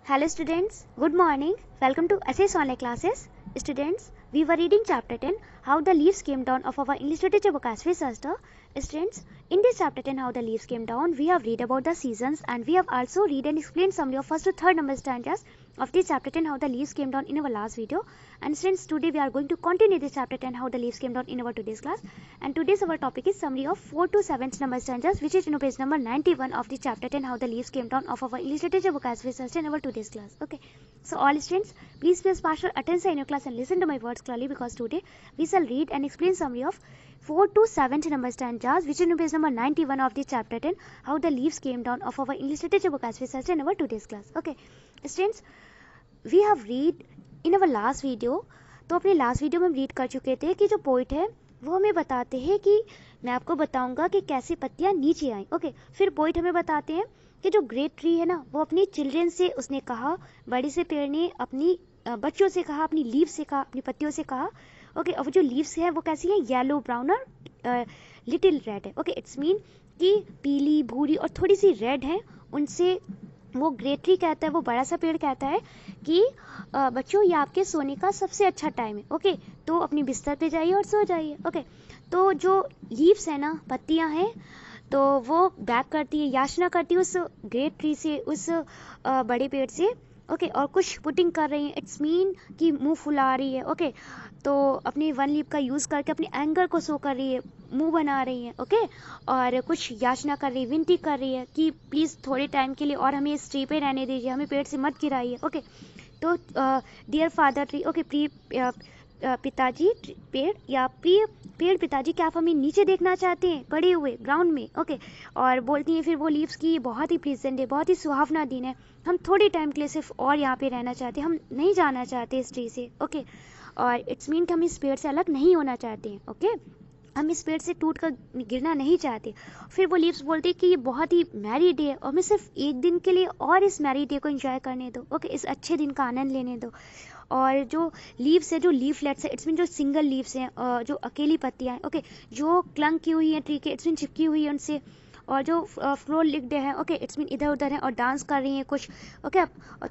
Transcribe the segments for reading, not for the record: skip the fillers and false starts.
Hello students, good morning. Welcome to SS Online Classes. Students, we were reading chapter 10, How the Leaves Came Down of our English Literature book as we searched. Students, in this chapter 10, How the Leaves Came Down, we have read about the seasons and we have also read and explained summary of first to third number stanzas of this chapter 10, How the Leaves Came Down in our last video. And since today we are going to continue this chapter 10, How the Leaves Came Down in our today's class. And today's our topic is summary of 4 to 7th number stanzas, which is in page number 91 of the chapter 10, How the Leaves Came Down of our English Literature book as we searched in our today's class. Okay. So all students, please pay partial attention in your class and listen to my words clearly, because today we shall read and explain summary of 4 to 7th number stanzas, which is in page number 91 of the chapter 10, How the Leaves Came Down of our English Literature book as we searched in our today's class. Okay. Students, we have read in our last video. तो अपने last video में हम read कर चुके थे कि जो poet है वो हमें बताते हैं कि मैं आपको बताऊंगा कि कैसे पत्तियां नीचे आई. ओके, फिर पोइट हमें बताते हैं कि जो ग्रेट ट्री है ना, वो अपनी चिल्ड्रन से उसने कहा, बड़े से पेड़ ने अपनी बच्चों से कहा, अपनी लीव से कहा, अपनी पत्तियों से कहा. ओके, और जो लीव्स है वो कैसी है, येलो, ब्राउन और लिटिल रेड है. ओके, इट्स मीन कि पीली, भूरी और थोड़ी सी रेड है. उनसे वो ग्रेट ट्री कहता है, वो बड़ा सा पेड़ कहता है कि बच्चों, ये आपके सोने का सबसे अच्छा टाइम है. ओके, तो अपनी बिस्तर पे जाइए और सो जाइए. ओके, तो जो लीव्स है ना, पत्तियां हैं, तो वो बैक करती है, याचना करती है उस ग्रेट ट्री से, उस बड़े पेड़ से. ओके, और कुछ पुटिंग कर रही है. इट्स मीन कि मुंह फुला रही है. ओके, तो अपनी वन लीव का यूज करके अपने एंगर को शो कर रही है, मुंह बना रही है. ओके, और कुछ याचना कर रही है, विनती कर रही है कि प्लीज थोड़े टाइम के लिए और हमें इस ट्री पे रहने दीजिए, हमें पेड़ से मत गिराइए. ओके, तो डियर फादर ट्री, ओके, प्रिय पिताजी पेड़, या प्रिय पेड़ पिताजी, क्या आप हमें नीचे देखना चाहते हैं, पड़े हुए ग्राउंड में. ओके, और बोलती हैं फिर वो लीव्स की, बहुत ही प्लीजेंट है, बहुत ही सुहावना दिन है, हम थोड़े टाइम के लिए सिर्फ और यहाँ पे रहना चाहते हैं, हम नहीं जाना चाहते इस ट्री से. ओके, और इट्स मीन कि हम इस पेड़ से अलग नहीं होना चाहते हैं. ओके, हम इस पेड़ से टूट कर गिरना नहीं चाहते. फिर वो लीव्स बोलती है कि ये बहुत ही मैरी डे है और हमें सिर्फ एक दिन के लिए और इस मैरी डे को एंजॉय करने दो. ओके, इस अच्छे दिन का आनंद लेने दो. और जो लीव्स है, जो लीफलेट्स है, इट्स मीन जो सिंगल लीव्स हैं, जो अकेली पत्तियां हैं, ओके, जो क्लंग की हुई है ट्री के, इट्स मीन चिपकी हुई है उनसे, और जो फ्लोर लिक्ड है. ओके, इट्स मीन इधर उधर है और डांस कर रही हैं कुछ. ओके,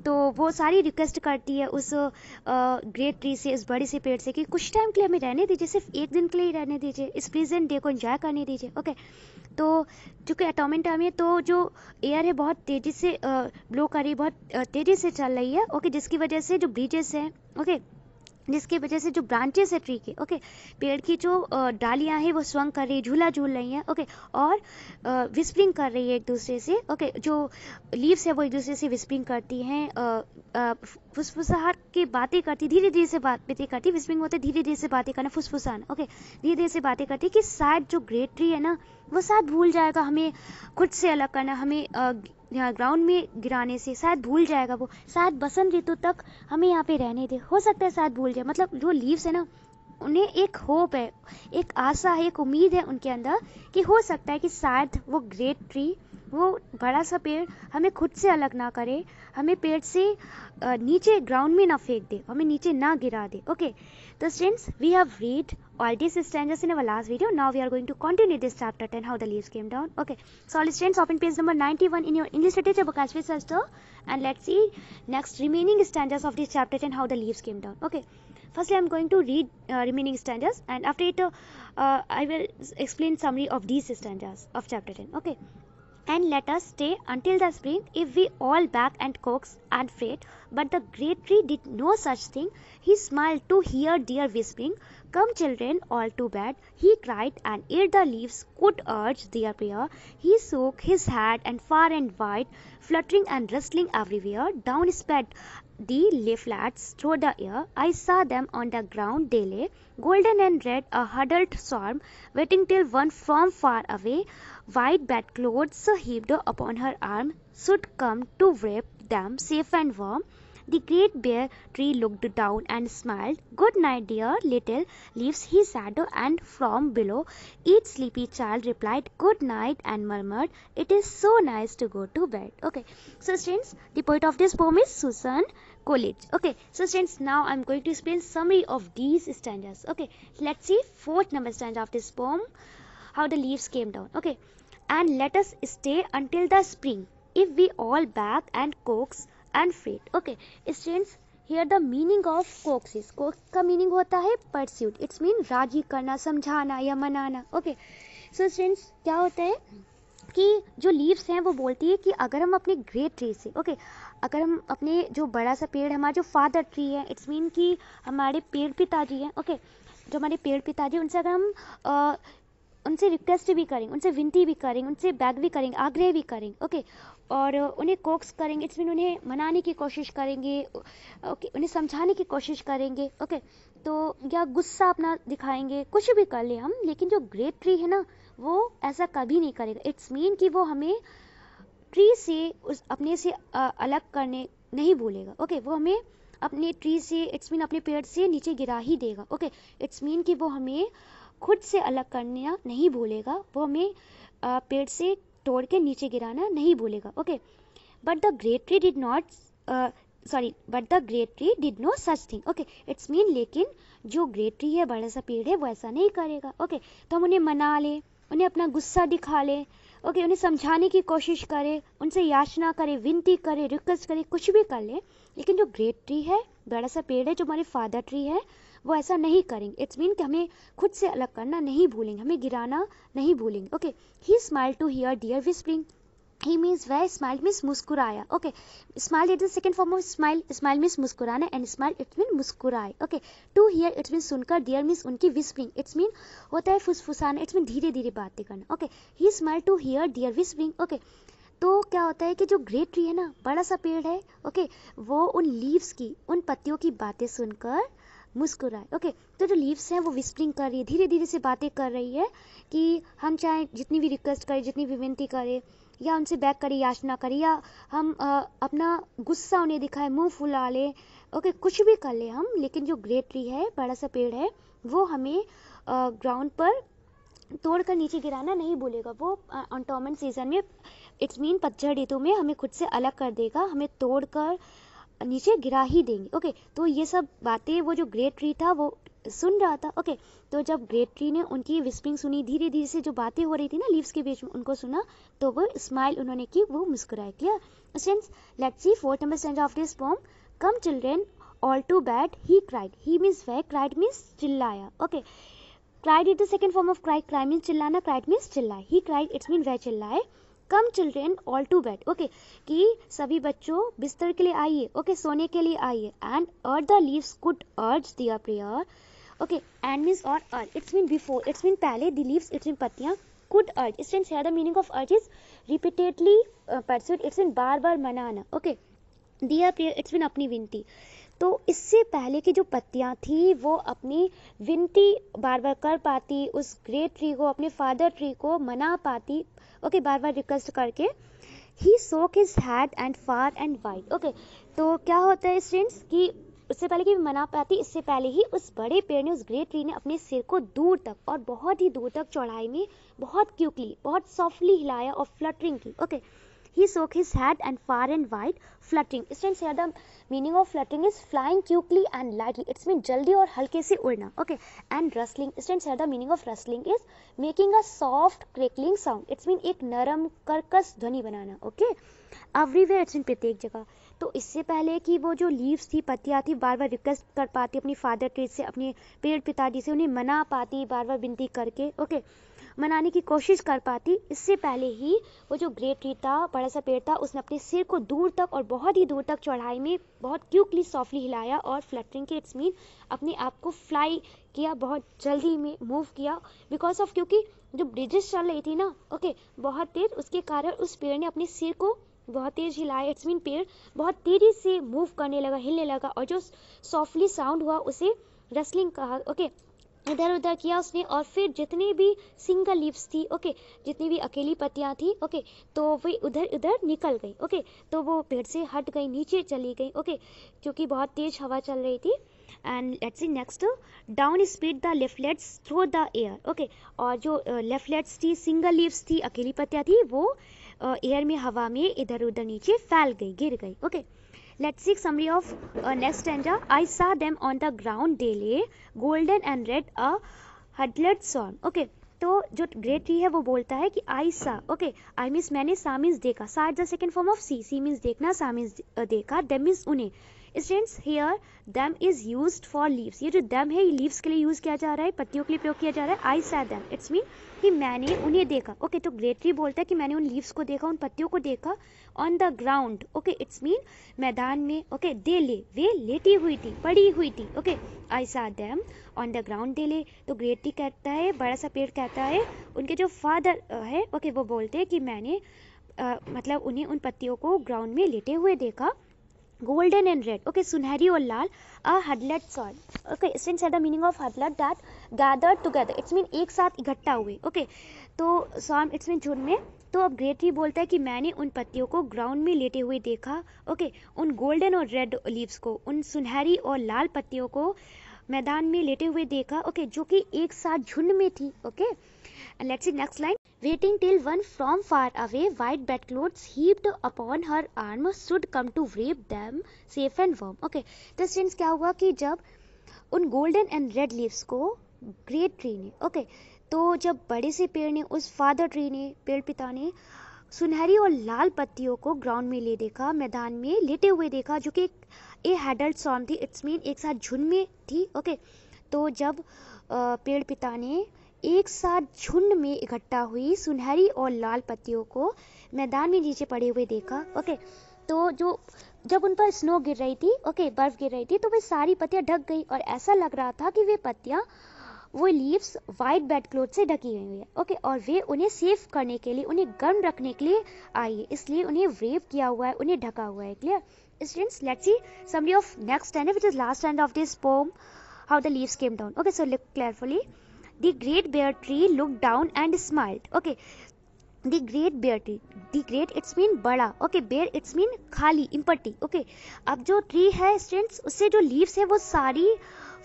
तो वो सारी रिक्वेस्ट करती है उस ग्रेट ट्री से, इस बड़े से पेड़ से, कि कुछ टाइम के लिए हमें रहने दीजिए, सिर्फ एक दिन के लिए ही रहने दीजिए, इस प्लीजेंट डे को एंजॉय करने दीजिए. ओके, तो चूंकि एटॉमिक टाइम है, तो जो एयर है बहुत तेजी से ब्लो कर रही है, बहुत तेजी से चल रही है. ओके, जिसकी वजह से जो ब्रिजेस हैं, ओके, जिसकी वजह से जो ब्रांचेस है ट्री के, ओके, पेड़ की जो डालियां हैं वो स्वंग कर रही है, झूला झूल रही हैं. ओके, और विस्परिंग कर रही है एक दूसरे से. ओके, जो लीव्स है वो एक दूसरे से विस्परिंग करती हैं, फुसफुसाहट की बातें करती, धीरे धीरे से बातें करती. विस्परिंग होते धीरे धीरे से बातें करना, फुसफुसाना. ओके, धीरे धीरे से बातें करती कि शायद जो ग्रेट ट्री है ना, वो शायद भूल जाएगा हमें खुद से अलग करना, हमें ग्राउंड में गिराने से शायद भूल जाएगा. वो शायद बसंत ऋतु तक हमें यहाँ पे रहने दे, हो सकता है शायद भूल जाए. मतलब जो लीव्स है ना, उन्हें एक होप है, एक आशा है, एक उम्मीद है उनके अंदर कि हो सकता है कि शायद वो ग्रेट ट्री, वो बड़ा सा पेड़ हमें खुद से अलग ना करे, हमें पेड़ से नीचे ग्राउंड में ना फेंक दे, हमें नीचे ना गिरा दे. ओके, तो students, we have read all these stanzas in our last video. Now we are going to continue this chapter 10, How the Leaves Came Down. Okay, so all students, open page number 91 in your English literature book as we searched, and let's see next remaining stanzas of this chapter 10, How the Leaves Came Down. Okay, firstly I'm going to read remaining stanzas, and after it I will explain summary of these stanzas of chapter 10. Okay, and let us stay until the spring if we all beg and coax and fret. But the great tree did no such thing. He smiled to hear their whispering. Come children, all to bed, he cried, and ere the leaves could urge their prayer, he shook his head, and far and wide, fluttering and rustling everywhere, down sped the leaflets through the air. I saw them on the ground they lay, golden and red, a huddled swarm, waiting till one from far away, white bedclothes heaped upon her arm, should come to wrap them safe and warm. The great bare tree looked down and smiled. Good night, dear little leaves, he said, and from below each sleepy child replied good night and murmured, it is so nice to go to bed. Okay, so students, the poet of this poem is Susan Coolidge. Okay, so students, now I'm going to explain summary of these stanzas. Okay, let's see fourth number stanza of this poem, How the Leaves Came Down. Okay, and let us stay until the spring if we all beg and coax and freight. Okay, students, here the meaning of coax is, coax का meaning होता है pursuit. It's mean राजी करना, समझाना या मनाना. Okay, so students, क्या होता है कि जो लीव्स हैं वो बोलती है कि अगर हम अपने ग्रेट ट्री से, ओके, अगर हम अपने जो बड़ा सा पेड़, हमारा जो फादर ट्री है, इट्स मीन कि हमारे पेड़ पिताजी हैं, ओके, जो हमारे पेड़ पिताजी, उनसे अगर हम उनसे रिक्वेस्ट भी करेंगे, उनसे विनती भी करेंगे, उनसे बैग भी करेंगे, आग्रह भी करेंगे, ओके, और उन्हें कोक्स करेंगे, इट्स मीन उन्हें मनाने की कोशिश करेंगे, ओके, उन्हें समझाने की कोशिश करेंगे, ओके, तो या गुस्सा अपना दिखाएंगे, कुछ भी कर ले हम, लेकिन जो ग्रेट ट्री है ना वो ऐसा कभी नहीं करेगा. इट्स मीन कि वो हमें ट्री से अपने से अलग करने नहीं भूलेगा, ओके, वो हमें अपने ट्री से, इट्स मीन अपने पेड़ से नीचे गिरा ही देगा, ओके, इट्स मीन कि वो हमें खुद से अलग करना नहीं भूलेगा, वो हमें पेड़ से तोड़ के नीचे गिराना नहीं भूलेगा, okay. But the great tree did no such thing, okay, it's mean लेकिन जो ग्रेट ट्री है, बड़ा सा पेड़ है, वो ऐसा नहीं करेगा, ओके. तो हम उन्हें मना ले, उन्हें अपना गुस्सा दिखा ले, ओके, उन्हें समझाने की कोशिश करे, उनसे याचना करे, विनती करे, रिक्वेस्ट करे, कुछ भी कर ले, लेकिन जो ग्रेट ट्री है, बड़ा सा पेड़ है, जो हमारे फादर ट्री है, वो ऐसा नहीं करेंगे. इट्स मीन कि हमें खुद से अलग करना नहीं भूलेंगे, हमें गिराना नहीं भूलेंगे, okay. He smiled to hear dear whispering. He means where smile means मुस्कुराया, okay. Smile is the second form of smile. Smile means मुस्कुराना and smile it means मुस्कुराए, okay. To hear it means सुनकर, dear means उनकी, whispering it's mean होता है फुसफुसाना, it's mean धीरे धीरे बातें करना, okay. He smiled to hear dear whispering, okay. तो क्या होता है कि जो ग्रेट ट्री है ना, बड़ा सा पेड़ है, ओके, वो उन लीव्स की, उन पत्तियों की बातें सुनकर मुस्कुराए, ओके. तो जो लीव्स हैं वो विस्परिंग कर रही है, धीरे धीरे से बातें कर रही है कि हम चाहे जितनी भी रिक्वेस्ट करें, जितनी भी विनती करें, या उनसे बैक करें, याचना करें, या हम अपना गुस्सा उन्हें दिखाए, मुंह फुला ले, ओके, कुछ भी कर ले हम, लेकिन जो ग्रेट ट्री है, बड़ा सा पेड़ है, वो हमें ग्राउंड पर तोड़कर नीचे गिराना नहीं भूलेगा. वो ऑटोमन सीजन में, इट्स मीन पतझड़ ऋतु में, हमें खुद से अलग कर देगा, हमें तोड़कर नीचे गिरा ही देंगे, ओके. तो ये सब बातें वो जो ग्रेट ट्री था वो सुन रहा था, ओके. तो जब ग्रेट ट्री ने उनकी विस्परिंग सुनी, धीरे धीरे से जो बातें हो रही थी ना लीव्स के बीच में, उनको सुना, तो वो स्माइल उन्होंने की, वो मुस्कुराए. Clear students? Let's see fourth number stanza of this poem. Come children all to bed he cried. He means वह, क्राइड मींस चिल्लाया, okay. Cried is the second form of cry. Cry means चिल्लाना, cried means चिल्लाए. He cried it's mean वह चिल्लाए. Come children all to bed, okay, कि सभी बच्चों बिस्तर के लिए आइए, ओके, सोने के लिए आइए. And the leaves could urge their prayer, okay. And means और urge, it's mean before, it's mean पहले, द लीव्स इट्स मीन पत्तियां, could urge, it's mean here the meaning of urge is repeatedly persuade, it's mean बार बार मनाना, okay. Their prayer it's mean अपनी विनती. तो इससे पहले की जो पत्तियां थी वो अपनी विनती बार बार कर पाती, उस ग्रेट ट्री को, अपने फादर ट्री को मना पाती, ओके, बार बार रिक्वेस्ट करके. He shook his head and far and wide, okay. तो क्या होता है स्टूडेंट्स कि उससे पहले कि मना पाती, इससे पहले ही उस बड़े पेड़ ने, उस ग्रेट ट्री ने अपने सिर को दूर तक और बहुत ही दूर तक चौड़ाई में बहुत क्विकली, बहुत सॉफ्टली हिलाया और फ्लटरिंग की, okay. He shook his head and far and wide, fluttering. Students, here the meaning of fluttering is flying quickly and lightly. It's mean जल्दी और हल्के से उड़ना, okay. And rustling. Students, here the meaning of rustling is making a soft crackling sound. It's mean एक नरम कर्कश ध्वनि बनाना, okay. Everywhere, it's mean प्रत्येक जगह. तो इससे पहले कि वो जो लीव्स थी, पत्तियां थी, बार बार रिक्वेस्ट कर पाती अपनी फादर ट्री से, अपने पेड़ पिताजी से, उन्हें मना पाती बार बार विनती करके, ओके, मनाने की कोशिश कर पाती. इससे पहले ही वो जो ग्रेट ट्री था, बड़ा सा पेड़ था, उसने अपने सिर को दूर तक और बहुत ही दूर तक चौड़ाई में बहुत क्विकली सॉफ्टली हिलाया और फ्लटरिंग की, इट्स मीन अपने आप को फ्लाई किया, बहुत जल्दी में मूव किया. बिकॉज ऑफ, क्योंकि जो ब्रिजेस चल रही थी ना, ओके, बहुत तेज, उसके कारण उस पेड़ ने अपने सिर को बहुत तेज हिलाया. इट्स मीन पेड़ बहुत तेजी से मूव करने लगा, हिलने लगा, और जो सॉफ्टली साउंड हुआ उसे रसलिंग कहा, ओके. इधर उधर किया उसने, और फिर जितनी भी सिंगल लीव्स थी, ओके, जितनी भी अकेली पत्तियां थी, ओके, तो वे उधर उधर निकल गई, ओके. तो वो पेड़ से हट गई, नीचे चली गई, ओके, क्योंकि बहुत तेज हवा चल रही थी. And let's see next. Down speed the leaflets through the air, okay. और जो लेफ्टलेट्स थी, सिंगल लीव्स थी, अकेली पत्तियां थी, वो एयर में, हवा में इधर उधर नीचे फैल गई, गिर गई, okay. Let's see summary of next stanza. I saw them on the ground. They lay golden and red, a huddled swarm. Okay. तो जो ग्रेट ट्री है वो बोलता है कि आई सा, ओके, आई मीन्स मैंने, सा मीन्स देखा, saw is the second form of see means देखना, सा मीन्स देखा, देम मीन्स उन्हें। Students here them is used for leaves, ये जो देम है ये लीव्स के लिए यूज किया जा रहा है, पत्तियों के लिए प्रयोग किया जा रहा है। आई सा देम इट्स मीन कि मैंने उन्हें देखा, ओके, तो ग्रेट ट्री बोलता है कि मैंने उन लीव्स को देखा, उन पत्तियों को देखा, on the ground, okay, it's mean मैदान में, ओके, दे ले, वे लेटी हुई थी, पड़ी हुई थी, ओके, आई सा देम ऑन द ग्राउंड दे ले। तो ग्रेट ट्री कहता है, बड़ा सा पेड़ कहता है, उनके जो फादर है, ओके, वो बोलते हैं कि मैंने मतलब उन्हें उन पत्तियों को ग्राउंड में लेटे हुए देखा, golden and red, okay, सुनहरी और लाल, a huddled swarm, okay, students are the meaning of huddled that gathered together, it's mean एक साथ इकट्ठा हुए, okay, तो swarm it's mean झुंड में। तो अब ग्रेट ट्री बोलता है कि मैंने उन पत्तियों को ग्राउंड में लेटे हुए देखा, ओके, उन गोल्डन और रेड लीव्स को, उन सुनहरी और लाल पत्तियों को मैदान में लेटे हुए देखा, ओके, जो कि एक साथ झुंड में थी, okay. And let's see next line. Waiting till one from far away, white bedclothes heaped upon her arm should come to wrap them safe and warm. Okay, तो students क्या हुआ कि जब उन golden and red leaves को great tree ने, okay, तो जब बड़े से पेड़ ने, उस father tree ने, पेड़ पिता ने सुनहरी और लाल पत्तियों को ग्राउंड में ले देखा, मैदान में लेटे हुए देखा, जो कि ए हैडल्ड सॉर्म थी, इट्स मीन एक साथ झुंड में थी, ओके। तो जब पेड़ पिता ने एक साथ झुंड में इकट्ठा हुई सुनहरी और लाल पत्तियों को मैदान में नीचे पड़े हुए देखा, ओके, तो जो जब उन पर स्नो गिर रही थी, ओके, बर्फ गिर रही थी, तो वे सारी पत्तियां ढक गई और ऐसा लग रहा था कि वे पत्तियां, वो लीव्स वाइट बेड क्लॉथ से ढकी हुई है, ओके, और वे उन्हें सेफ करने के लिए, उन्हें गर्म रखने के लिए आई है, इसलिए उन्हें वेव किया हुआ है, उन्हें ढका हुआ है। Clear students? Let's C summary of next standard which is last standard of this poem, how the leaves came down. Okay, so look carefully. The great bear tree looked down and smiled. Okay, the great bear tree, the great it's mean बड़ा, okay, bear it's mean खाली, empty, okay। अब जो tree है students, उससे जो leaves है वो सारी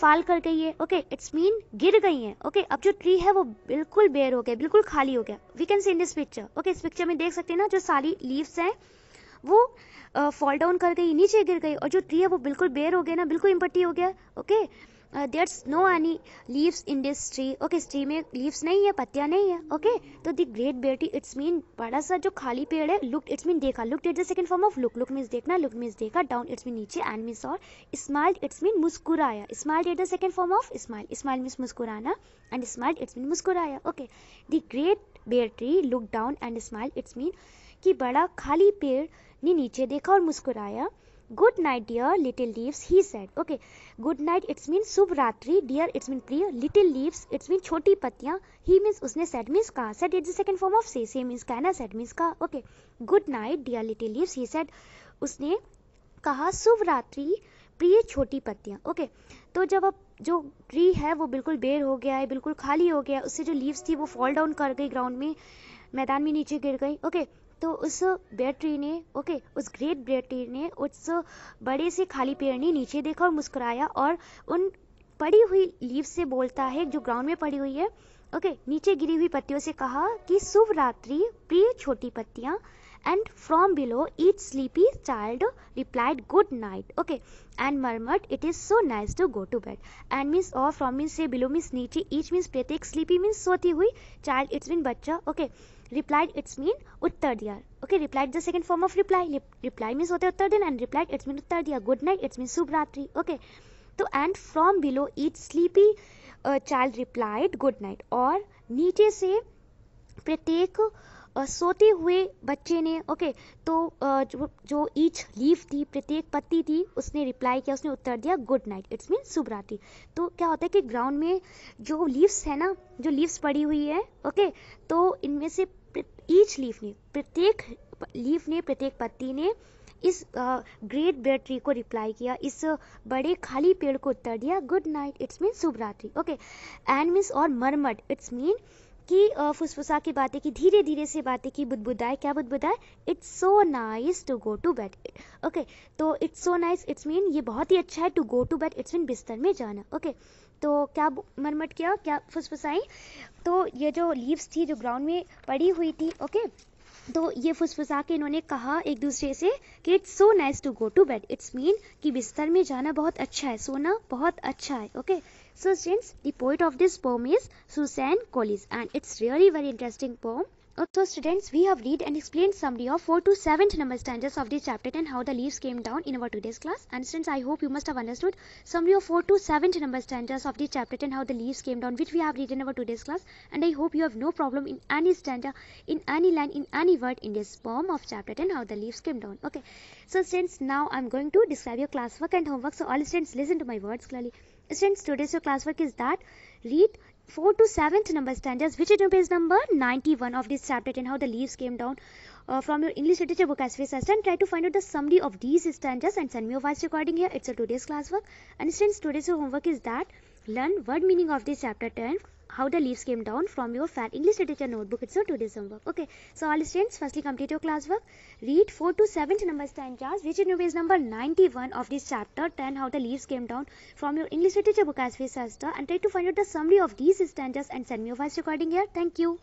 फाल कर गई है, ओके, इट्स मीन गिर गई है, ओके। अब जो ट्री है वो बिल्कुल बेयर हो गया, बिल्कुल खाली हो गया। We can see in this picture, okay, इस पिक्चर में देख सकते हैं ना, जो सारी लीव्स हैं वो फॉल डाउन कर गई, नीचे गिर गई, और जो ट्री है वो बिल्कुल बेयर हो गया ना, बिल्कुल इम्पटी हो गया, okay. there's no any leaves in this tree, okay, इस ट्री में लीव्स नहीं है, पत्तियां नहीं है, ओके। तो the great bare tree it's mean बड़ा सा जो खाली पेड़ है, लुक इट्स मीन देखा, look it the second form of look, look means देखना, लुक मीन्स देखा, डाउन इट्स मीन नीचे, एंड मीन्स और, स्माइल्ड इट्स मीन मुस्कुराया, smiled it the second form of smile, smile means मुस्कुराना, and smiled it's mean मुस्कुराया, okay. The great bare tree look down and smiled it's mean कि बड़ा खाली पेड़ ने नीचे देखा और मुस्कुराया। Good night, dear little leaves, he said. Okay, good night it's mean शुभ रात्रि, dear it's mean प्रिय, little leaves it's mean छोटी पत्तियां, he means उसने, said means कहा, said it's the second form of say means कहना, said means कहा, okay। good night dear little leaves, he said, उसने कहा शुभ रात्रि प्रिय छोटी पत्तियां, ओके। तो जब अब जो ट्री है वो बिल्कुल बेर हो गया है, बिल्कुल खाली हो गया, उससे जो लीव्स थी वो फॉल डाउन कर गई ग्राउंड में, मैदान में नीचे गिर गई, ओके। तो उस बेयर ट्री ने, ओके, उस ग्रेट बेयर ट्री ने उस बड़े से खाली पेड़ ने नीचे देखा और मुस्कुराया, और उन पड़ी हुई लीव्स से बोलता है, जो ग्राउंड में पड़ी हुई है, ओके, नीचे गिरी हुई पत्तियों से कहा कि शुभ रात्रि प्रिय छोटी पत्तियां, and from below each sleepy child replied good night, okay, and murmured it is so nice to go to bed, and means or from means से, below means नीचे, each means प्रत्येक, sleepy means सोती हुई, child it's mean बच्चा, okay, replied it's mean उत्तर दिया, okay, replied the second form of reply, reply means होते उत्तर देना, and replied it's mean उत्तर दिया, good night it's mean शुभ रात्रि, okay। तो and from below each sleepy child replied good night, और नीचे से प्रत्येक सोते हुए बच्चे ने, ओके, तो जो ईच लीफ थी, प्रत्येक पत्ती थी, उसने रिप्लाई किया, उसने उत्तर दिया गुड नाइट इट्स मीन शुभ रात्रि। तो क्या होता है कि ग्राउंड में जो लीव्स है ना, जो लीव्स पड़ी हुई है, ओके, तो इनमें से ईच लीफ ने, प्रत्येक लीफ ने, प्रत्येक पत्ती ने इस ग्रेट बेयर ट्री को रिप्लाई किया, इस बड़े खाली पेड़ को उत्तर दिया गुड नाइट इट्स मीन शुभ रात्रि, ओके। एंड मीन्स और मरमट इट्स मीन कि फुसफुसा की बातें की, धीरे धीरे से बातें की, बुदबुदाए, क्या बुदबुदाए, it's so nice to go to bed, okay. तो it's so nice it's mean ये बहुत ही अच्छा है, to go to bed it's mean बिस्तर में जाना, ओके। तो क्या मरमट किया, क्या फुसफुसाई, तो ये जो लीव्स थी जो ग्राउंड में पड़ी हुई थी, ओके, तो ये फुसफुसा के इन्होंने कहा एक दूसरे से कि it's so nice to go to bed. It's mean कि बिस्तर में जाना बहुत अच्छा है, सोना बहुत अच्छा है। Okay, so students, the poet of this poem is Suzanne Collins and it's really very interesting poem. So students, we have read and explained summary of 4 to 7th number stanzas of this chapter and how the leaves came down in our today's class. And students, I hope you must have understood summary of 4 to 7th number stanzas of this chapter and how the leaves came down, which we have read in our today's class. And I hope you have no problem in any stanza, in any line, in any word in this poem of chapter 10, how the leaves came down. Okay, so students, now I'm going to describe your classwork and homework. So all students, listen to my words clearly. Students, today's your classwork is that read 4 to 7th number stanzas which is on page number 91 of this chapter and how the leaves came down from your English literature book as first, and try to find out the summary of these stanzas and send me a voice recording here. It's a today's classwork. And students, today's your homework is that learn word meaning of this chapter 10, how the leaves came down from your fat English literature notebook. It's a today's homework. Okay, so all students, firstly complete your classwork. Read 4 to 7th number stanzas which is on page number 91 of this chapter 10, how the leaves came down from your English literature book as first, and try to find out the summary of these stanzas and send me a voice recording here. Thank you.